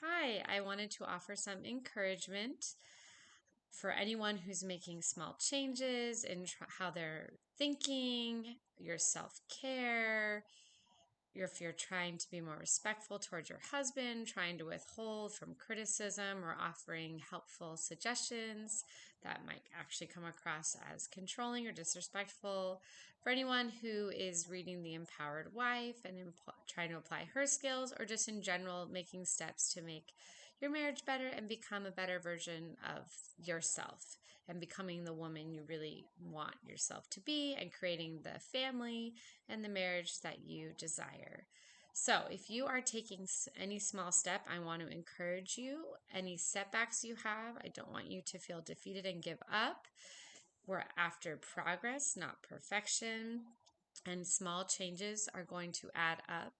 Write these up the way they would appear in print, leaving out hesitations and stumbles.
Hi, I wanted to offer some encouragement for anyone who's making small changes in how they're thinking, your self care, if you're trying to be more respectful towards your husband, trying to withhold from criticism or offering helpful suggestions that might actually come across as controlling or disrespectful. For anyone who is reading The Empowered Wife and trying to apply her skills, or just in general making steps to make your marriage better and become a better version of yourself and becoming the woman you really want yourself to be and creating the family and the marriage that you desire. So, if you are taking any small step, I want to encourage you. Any setbacks you have, I don't want you to feel defeated and give up. We're after progress, not perfection. And small changes are going to add up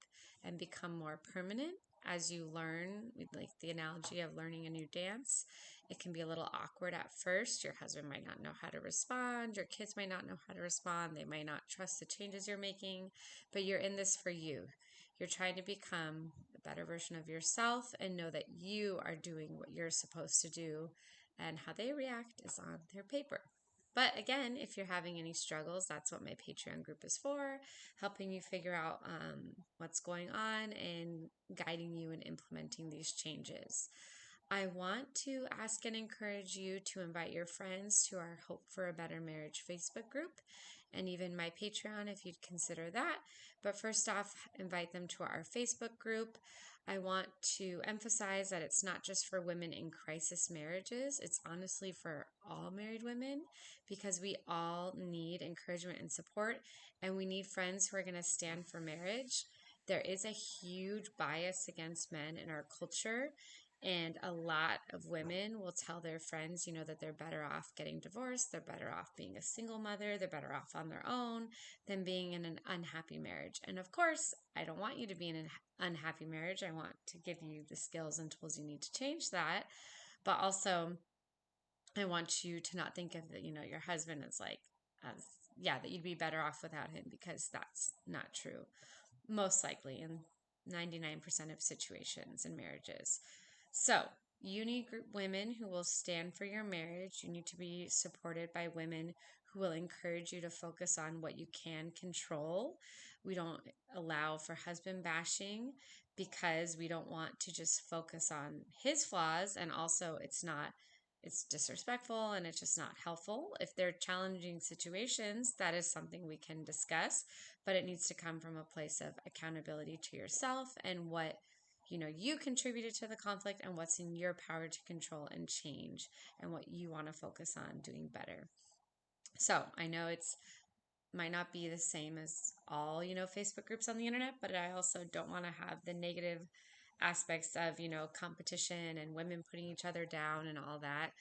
and become more permanent as you learn, like the analogy of learning a new dance. It can be a little awkward at first. Your husband might not know how to respond. Your kids might not know how to respond. They might not trust the changes you're making, but you're in this for you. You're trying to become a better version of yourself and know that you are doing what you're supposed to do, and how they react is on their paper. But again, if you're having any struggles, that's what my Patreon group is for, helping you figure out what's going on and guiding you in implementing these changes. I want to ask and encourage you to invite your friends to our Hope for a Better Marriage Facebook group and even my Patreon if you'd consider that. But first off, invite them to our Facebook group. I want to emphasize that it's not just for women in crisis marriages, it's honestly for all married women because we all need encouragement and support, and we need friends who are going to stand for marriage. There is a huge bias against men in our culture, and a lot of women will tell their friends, that they're better off getting divorced, they're better off being a single mother, they're better off on their own than being in an unhappy marriage. And of course, I don't want you to be in an unhappy marriage. I want to give you the skills and tools you need to change that. But also, I want you to not think of your husband as like, as, yeah, that you'd be better off without him, because that's not true, most likely in 99% of situations in marriages. So, you need women who will stand for your marriage. You need to be supported by women who will encourage you to focus on what you can control. We don't allow for husband bashing because we don't want to just focus on his flaws, and also it's disrespectful and it's just not helpful. If they're challenging situations, that is something we can discuss, but it needs to come from a place of accountability to yourself and what you contributed to the conflict and what's in your power to control and change and what you want to focus on doing better. So I know it's might not be the same as all Facebook groups on the internet, but I also don't want to have the negative aspects of competition and women putting each other down and all that,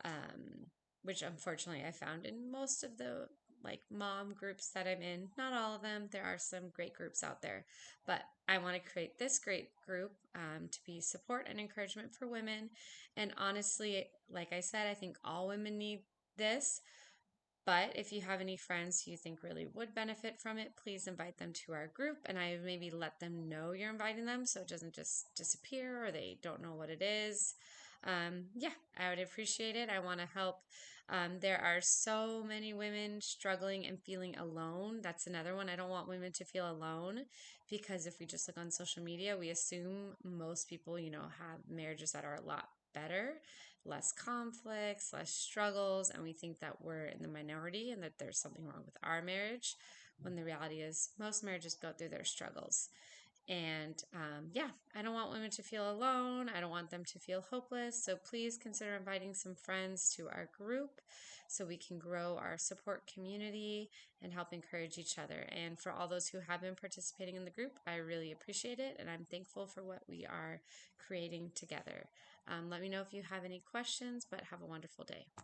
um, which unfortunately I found in most of the like mom groups that I'm in. Not all of them. There are some great groups out there, but I want to create this great group to be support and encouragement for women. And honestly, like I said, I think all women need this. But if you have any friends who you think really would benefit from it, please invite them to our group, and I maybe let them know you're inviting them so it doesn't just disappear or they don't know what it is. Yeah, I would appreciate it. I want to help. There are so many women struggling and feeling alone. That's another one. I don't want women to feel alone, because if we just look on social media, we assume most people, have marriages that are a lot better, less conflicts, less struggles, and we think that we're in the minority and that there's something wrong with our marriage, when the reality is most marriages go through their struggles. And yeah, I don't want women to feel alone. I don't want them to feel hopeless. So please consider inviting some friends to our group so we can grow our support community and help encourage each other. And for all those who have been participating in the group, I really appreciate it. And I'm thankful for what we are creating together. Let me know if you have any questions, but have a wonderful day.